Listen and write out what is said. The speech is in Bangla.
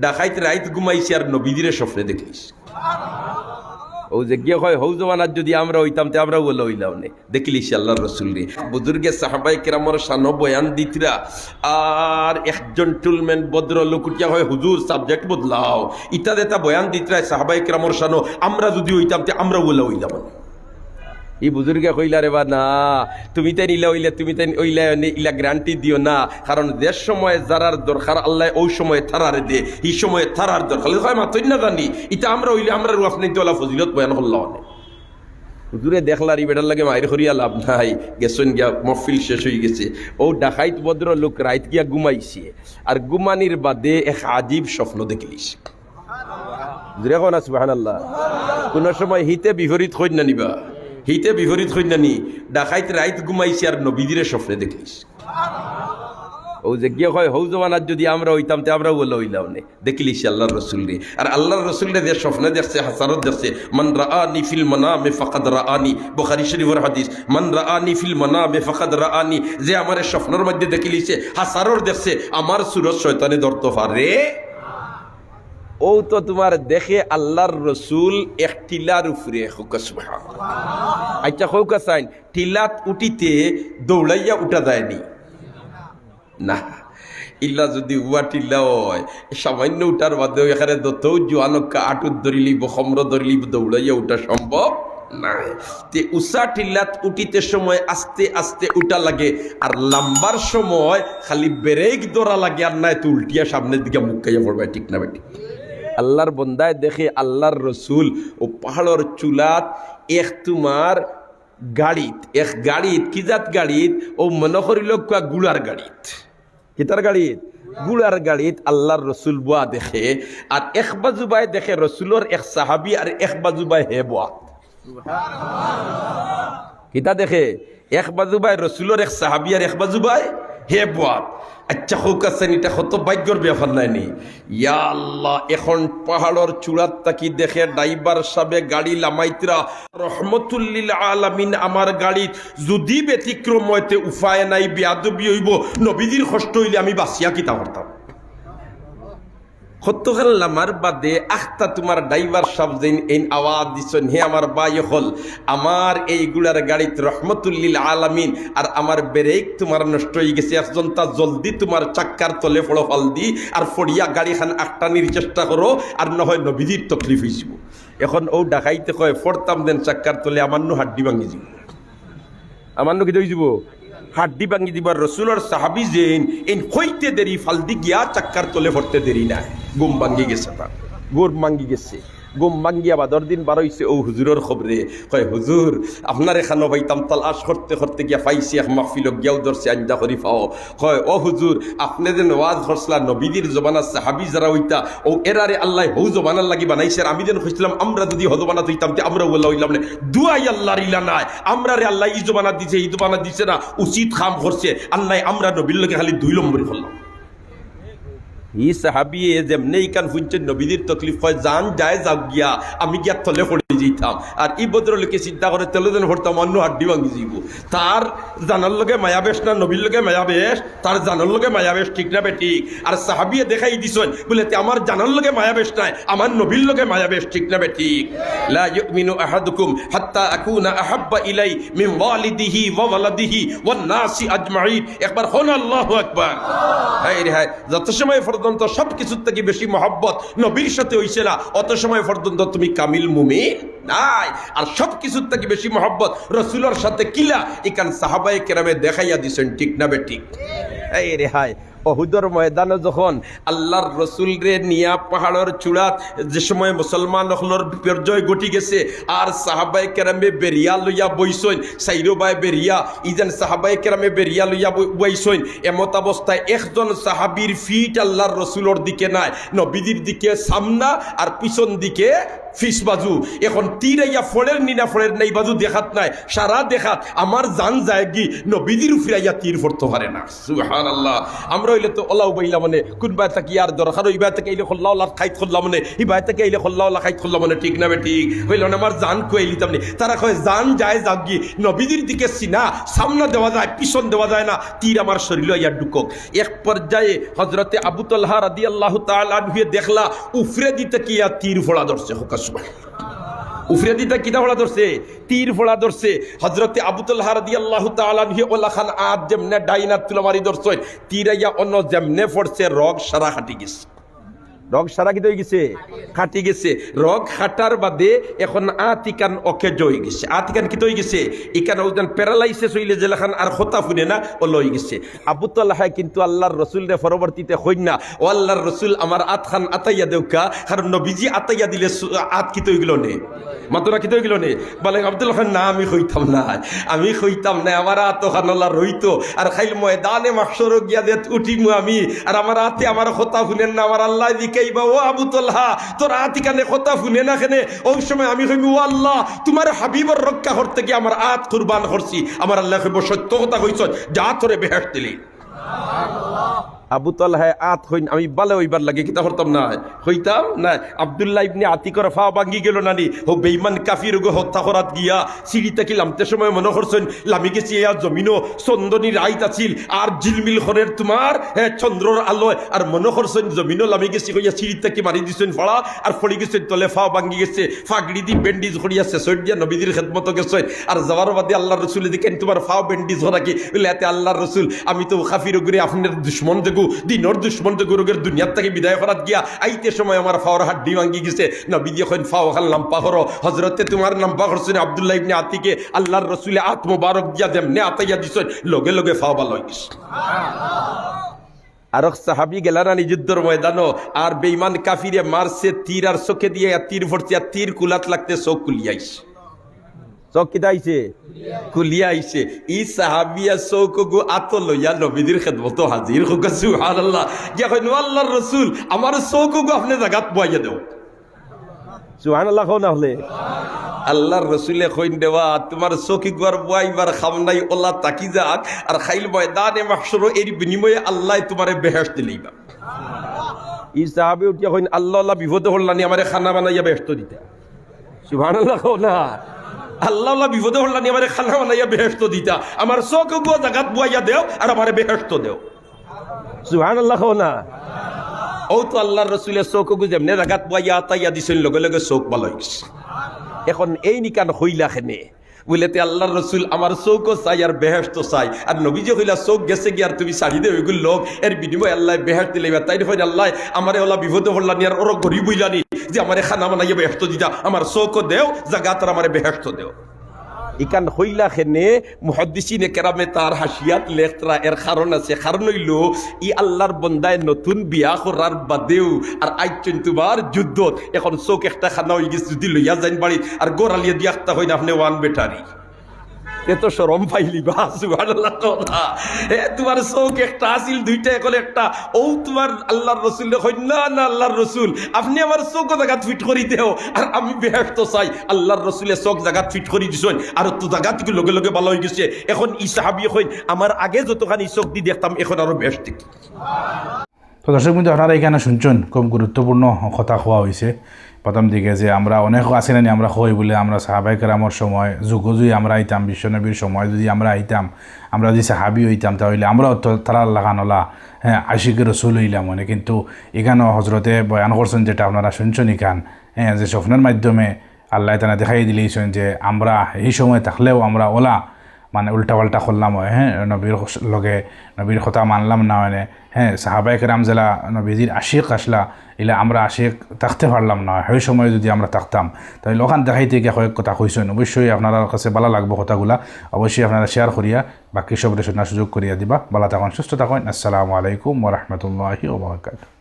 ডাকাইত রাইত ঘুমাইছি আর নবীদিরে স্বপ্নে দেখিস। ও যে গিয়ে হয় হৌ জমানার যদি আমরা হইতাম তে আমরাও বলে হইলাম নে দেখিলিস আল্লাহ রসুল রে বুজুর্গে সাহাবাই কেরামর শানো বয়ান দিতরা। আর একজন টুলম্যান ভদ্র লোক উঠিয়া হয় হুজুর সাবজেক্ট বদলাও ইটা দেতা বয়ান দিতরা সাহাবাই কেরামর শানো আমরা যদি হইতাম তে আমরাও বলে হইলাম। এই বুজুর্গে কইলা রে বা না তুমি তাই ইলা হইলে তুমি তাই ওইলা ইলা গ্যারান্টি দিও না, কারণ যে সময় যারার দরকার আল্লাহ ওই সময় থারারে দে, এই সময় থারার দরকার হয় মাতই না জানি এটা আমরা হইলে আমরা আপনি তো ফজিলত বয়ান করলাম। হুজুরে দেখলার এই বেটার লাগে মায়ের করিয়া লাভ নাই, গেছেন গিয়া মহফিল শেষ হয়ে গেছে। ও ডাকাইত ভদ্র লোক রাইত গিয়া ঘুমাইছে আর ঘুমানির বাদে এক আজীব স্বপ্ন দেখিলিস। দেখো না সুবহানাল্লাহ, কোন সময় হিতে বিপরীত হই না নিবা, হিতে বিপরীত হই না নি ডাকাইত রাইত ঘুমাইছে আর নবীদিরে স্বপ্নে দেখিস। ও যে গিয়ে হয় হৌ জমানার যদি আমরা হইতাম তে আমরাও বলে হইলাম নে দেখিলিস আল্লাহর রসুল রে। আর আল্লাহর রসুল রে যে স্বপ্নে দেখছে হাসারত দেখছে মান রাআনি ফিল মানামে ফাকাদ রাআনি, বুখারী শরীফের হাদিস মান রাআনি ফিল মানামে ফাকাদ রাআনি, যে আমার স্বপ্নের মধ্যে দেখিলিছে হাসারত দেখছে আমার সুরত শয়তানে ধরতে পারে। ও তো তোমার দেখে আল্লাহর রসুল এক টিলার উপরে আচ্ছা হৌকা চাইন টিলাত উঠিতে দৌড়াইয়া উঠা যায়নি না, ইল্লা যদি উয়া টিল্লা হয় সামান্য উঠার বাদে এখানে দত জোয়ানকা আটুত ধরিলিব খমর ধরিলিব দৌড়াইয়া উঠা সম্ভব নাই। তে উষা টিল্লাত উঠিতে সময় আস্তে আস্তে উঠা লাগে আর লাম্বার সময় খালি ব্রেক ধরা লাগে, আর নাই তো উল্টিয়া সামনের দিকে মুখ খাইয়া পড়বে। ঠিক না বেটি? আল্লাহর বন্দায় দেখে আল্লাহর রসুল ও পাহাড়ের চুলাত এক তোমার গাড়িত এক গাড়িত কি জাত গাড়িত ও মনে করিল গুড়ার গাড়িত, কিতার গাড়িত গুড়ার গাড়িত আল্লাহর রসুল বুয়া দেখে। আর এক বাজুবাই দেখে রসুলোর এক সাহাবি আর এক বাজুবাই হে বুয়া কিতা দেখে এক বাজুবাই রসুলোর এক সাহাবি আর এক বাজুবাই হে বুয়া। আচ্ছা হোকাছেন এটা কত ভাগ্যর ব্যাপার নাইনি। ইয়া আল্লাহ, এখন পাহাড়ের চূড়াত তাকি দেখে ড্রাইভার সাহেব গাড়ি লামাইতরা রহমতুল্লিল আলামিন আমার গাড়ি যদি ব্যতিক্রম হইতে উপায় নাই বেয়াদবি হইব নবীজির কষ্ট হইলে আমি বাঁচিয়া কিতা করতাম। সত্যকাল লামার বাদে আখতা তোমার ড্রাইভার সাহেব যেন এই আওয়াজ দিছেন হে আমার বাই হল আমার এইগুলার গাড়িতে রহমতুল্লিল আলামিন আর আমার ব্রেক তোমার নষ্ট হয়ে গেছে, একজন তা জলদি তোমার চাক্কার তলে ফলো ফল দি আর ফড়িয়া গাড়িখান আটটানির চেষ্টা করো আর না হয় নবীজির তকলিফ হয়েছিল। এখন ও ডাকাইতে কয় ফড়তাম দেন চাক্কার তলে আমার নো হাড্ডি ভাঙি যাব, আমার নো কি হয়ে যাব হাড্ডি ভাঙি দিবার। রসুলের সাহাবি যেন এই হইতে দেরি ফালদি গিয়া চাক্কার তলে ফরতে দেরি নাই, গুম ভাঙ্গি গেছে, তার গোর ভাঙ্গি গেছে। গুম ভাঙ্গিয়া বাদর দিন বার হইছে ও হুজুরের খবরে কয় হুজুর আপনার এখানো পাইতাম তালাশ করতে করতে গিয়া পাইছি এক মাহফিল গিয়াও ধরছে আঞ্জা করি পাও। কয় ও হুজুর আপনি যে ওয়াজ করছিলা নবীদের জবানা সাহাবি যারা হইতা ও এরারে আল্লাহ হৌ জবানার লাগি বানাইছে, আমি যেন খুঁজছিলাম আমরা যদি হজবানা হইতাম আমরা বলা হইলাম না দুয়াই আল্লাহর ইলা নাই, আমরা রে আল্লাহ ই জবানা দিছে এই জবানা দিছে না, উচিত খাম করছে আল্লাহ, আমরা নবীর লোকে খালি 2 নম্বরই করলাম। ই সাহাবি যেমনি কান ফুনছেন নবীদের তকলিফ হয় জান যায় যাও গিয়া আমি গিয়া তলে পড়ে যেতাম। আর এই ভদ্রলোকে চিন্তা করে তেলে যেন পড়তাম অন্য হাড্ডি ভাঙি যাইব। তার জানার লগে মায়াবেশ না নবীর লগে মায়াবেশ, তার জানার লগে মায়াবেশ। ঠিক না বেঠিক? আর সাহাবিয়ে দেখাই দিছেন বলে আমার জানার লগে মায়াবেশ নাই আমার নবীর লগে মায়াবেশ। ঠিক না বেঠিক? লা ইউমিনু আহাদুকুম হাত্তা আকুনা আহাব্বা ইলাই মিন ওয়ালিদিহি ওয়া ওয়ালাদিহি ওয়ান নাসি আজমাইন। একবার হন আল্লাহু আকবার। হায় রে হায়, যত সময় পর্যন্ত সব কিছুর থেকে বেশি মহব্বত নবীর সাথে হইছে না অত সময় পর্যন্ত তুমি কামিল মুমিন নাই। আর সব কিছুর থেকে বেশি মহব্বত রসুলের সাথে কিলা এখান সাহাবায়ে কেরামে দেখাইয়া দিছেন। ঠিক না বেঠিক? এই রে হায়, অহুদর ময়দানে যখন আল্লাহর রসুল রে নিয়া পাহাড়ের চূড়াত যে সময় মুসলমান হলর বিপর্যয় ঘটি গেছে আর সাহাবায়ে কেরামে বেরিয়া লইয়া বইসইন, সাইরোবাই বেরিয়া ইজেন সাহাবায়ে কেরামে বেরিয়া লইয়া বইসইন। এমত অবস্থায় একজন সাহাবীর ফিট আল্লাহর রসুলের দিকে নাই, নবীদের দিকে সামনা আর পিছন দিকে ফিস বাজু এখন তীরাইয়া ফড়ের নিনা ফড়ের নাই বাজু দেখাত নাই সারা দেখাত আমার জান যায় কি নবীজির ফিরাইয়া তীর পড়তে পারে না সুবহানাল্লাহ আমরা হইলে তো ওলাও বইলা মানে কোন বাই থেকে আর দরকার ওই বাই থেকে এলে খল্লাহ খাইত খল্লা মানে এই বাই থেকে এলে খল্লাহ খাইত খল্লা মানে ঠিক না ঠিক হইল না আমার জান কইলি তেমনি তারা কয় জান যায় যাক গি নবীজির দিকে সিনা সামনে দেওয়া যায় পিছন দেওয়া যায় না তীর আমার শরীর ইয়া ঢুকক এক পর্যায়ে হযরতে আবু তালহা রাদিয়াল্লাহু তাআলা আনহু দেখলা উফরে দিতে কি তীর ফোড়া ধরছে হুকা সুবহানাল্লাহ উফরে দিতে কিটা ফোড়া ধরছে তীর ফোড়া ধরছে হযরতে আবু তালহা রাদিয়াল্লাহু তাআলা আনহু ওলা খান আদ যেমনে ডাইনাত তুলামারি ধরছে তীরাইয়া অন্য যেমনে পড়ছে রগ সারা হাঁটি গেছে রগ সারা কি হয়ে গেছে খাটি গেছে রগ খাটার বাদে এখন আতিকান অকেজ হয়ে গেছে আতিকান কি হয়ে গেছে ইকান ওজন প্যারালাইসিস হইলে যেখান আর খোতা ফুনে না ও লই গেছে আবু তালহা কিন্তু আল্লাহর রসুল রে পরবর্তীতে হই না ও আল্লাহর রসুল আমার আত খান আতাইয়া দেউকা কারণ নবীজি আতাইয়া দিলে আত কি হয়ে গেল নে মাতরা কি হয়ে গেল নে বলে আব্দুল্লাহ খান না আমি হইতাম না আমার আত খান আল্লাহ রইতো আর খাইল ময়দানে মাহশর গিয়া দে উঠিমু আমি আর আমার আতে আমার খোতা ফুনেন না আমার আল্লাহ ও আবু তালহা তোর আতিকানে কথা শুনে না কেনে ওই সময় আমি কইবি ও আল্লাহ তোমার হাবিবর রক্ষা করতে গিয়ে আমার আত কুরবান করছি আমার আল্লাহ কইব সত্য কথা কইছ যা তোরে বেহেশত দিলি আবু তালহা আত হইন আমি বালে ওইবার লাগে কিতা করতাম না হইতাম না আব্দুল্লাহ ইবনে আতিকর ফা ভাঙ্গি গেল নানি ও বেঈমান কাফির গো হত্যা করাত গিয়া সিঁড়িতে কি লামতে সময় মনে করছেন লামি গেছি ইয়া জমিনও চন্দনী রাইত আছিল আর ঝিলমিল খরের তোমার চন্দ্রর আলোয় আর মনে করছেন জমিনও লামি গেছি কইয়া সিঁড়িতে কি মারি দিছেন ফড়া আর পড়ে গেছেন তলে ফা ভাঙ্গি গেছে ফাগড়ি দি ব্যান্ডেজ করিয়া শেষর দিয়া নবীদের খেদমত গেছেন আর যাওয়ার বাদে আল্লাহর রসুল দেখেন তোমার ফা ব্যান্ডেজ হরা কি এতে আল্লাহর রসুল আমি তো কাফির গুরে আপনার দুশ্মন দেখু দিনর দুশ্মন তো গুরুগের দুনিয়ার থেকে বিদায় করাত গিয়া আইতে সময় আমার ফাওয়ার হাড্ডি ভাঙ্গি গেছে নবী যখন ফাও খাল লাম্পা করো হযরতে তোমার নাম্পা করছেন আব্দুল্লাহ ইবনে আতিকে আল্লাহর রাসূলে আত মোবারক দিয়া দেমনে আতাইয়া দিছেন লগে লগে ফাও ভালো হয়ে গেছে আর সাহাবি গেলারানি যুদ্ধের ময়দানও আর বেঈমান কাফিরে মারছে তীর আর চোখে দিয়ে তীর ভরছে আর তীর কুলাত লাগতে চোখ কুলিয়াইছে চোখ কিতা আইছে কুলিয়া আইছে ই সাহাবিয়া চৌক গো আত লইয়া নবীদের খেদমত হাজির হোক সুবহানাল্লাহ গিয়া কইন আল্লাহর রাসূল আমার চৌক গো আপনি জায়গাত বইয়া দাও সুবহানাল্লাহ কও না হলে আল্লাহর রসুলে কইন দেওয়া তোমার চৌকি গোয়ার বইবার খাম নাই ওলা তাকি যাক আর খাইল ময়দানে মাহশর এর বিনিময়ে আল্লাহ তোমারে বেহেশত দিলেইবা ই সাহাবী উঠিয়া কইন আল্লাহ আল্লাহ বিপদে হল্লানি আমারে খানা বানাইয়া বেহেশত দিতে সুবহানাল্লাহ কও না আল্লাহ আল্লাহ বিপদে হল্লানি আমারে খানা বানাইয়া বেহেশত দিতা আমার চোখ গো জাগাত বইয়া দেও আর আমারে বেহেশত দেও সুবহানাল্লাহ কও না ও তো আল্লাহর রাসূলের চোখ গো যেমনে জাগাত বইয়া আতাইয়া দিছেন লগে লগে চোখ ভালো হয়ে গেছে এখন এই নিকান হইলা খেনে বলেতে আল্লাহর রসুল আমার চৌকো চাই আর বেহেশত চাই আর নবীজি হইলা চৌক গেছে গিয়ে আর তুমি ছাড়ি দে ওইগুলো লোক এর বিনিময় আল্লাহ বেহেশত দিলে তাই হয় আল্লাহ আমার ওলা বিপদে হল্লানি আর ওর গরিব হইলানি যে আমার খানা বানাইয়া বেহেশত দিতা আমার চৌকো দেও জাগা তার আমার বেহেশত দেও ইকান হইলা খেনে মুহাদ্দিসিনে কেরামে তার হাসিয়াত লেখতরা এর কারণ আছে কারণ হইল ই আল্লাহর বন্দায় নতুন বিয়া করার বাদেও আর আইচন তোমার যুদ্ধত এখন চোখ একটা খানা হয়ে গেছে যদি লইয়া যাইন বাড়ি আর গোড়ালিয়া দিয়া একটা হইন আপনি ওয়ান বেটারি এত শরম পাইলি বা সুবহানাল্লাহ তোমার চোখ একটা আসিল দুইটা এখন একটা ও তোমার আল্লাহর রসুল না না আল্লাহর রসুল আপনি আমার চোখ জায়গা ফিট করি দেও আর আমি বেহেশত চাই আল্লাহর রসুলের চোখ জায়গা ফিট করে দিছেন আর তো জায়গা থেকে লগে লগে ভালো হয়ে গেছে এখন ই সাহাবী কইন আমার আগে যতখানি চোখ দি দেখতাম এখন আরো বেশ ঠিক তো দর্শক বন্ধু আপনারা এখানে শুনছেন খুব গুরুত্বপূর্ণ কথা হওয়া হয়েছে প্রথম দিকে যে আমরা অনেক আছে না আমরা হই বলে আমরা সাহাবায়ে কেরামর সময় যুগ যদি আমরা আইতাম বিশ্বনবীর সময় যদি আমরা আইতাম আমরা যদি সাহাবি হইতাম তাহলে আমরাও তো তারা লাগানোলা হ্যাঁ আশিক রসুল হইলাম মানে কিন্তু এখানেও হজরতে বয়ান করছেন যেটা আপনারা শুনছেন এখান হ্যাঁ যে স্বপ্নের মাধ্যমে আল্লাহ তারা দেখাই দিলেইছেন যে আমরা এই সময় থাকলেও আমরা ওলা মানে উল্টাপাল্টা করলাম হয় হ্যাঁ নবীর লগে নবীর কথা মানলাম না মানে হ্যাঁ সাহাবায়ে কেরাম জেলা নবীজির আশিক আসলা এলে আমরা আশিক থাকতে পারলাম না সেই সময় যদি আমরা থাকতাম তাহলে ওখান দেখাইতে গিয়ে কয়েক কথা কইছেন অবশ্যই আপনার কাছে ভালো লাগবে কথাগুলা অবশ্যই আপনারা শেয়ার করিয়া বাকি সব শোনার সুযোগ করিয়া দিবা ভালো থাকুন সুস্থ থাকুন আসসালামু আলাইকুম ওয়া রাহমাতুল্লাহি ওয়া বারাকাতুহু।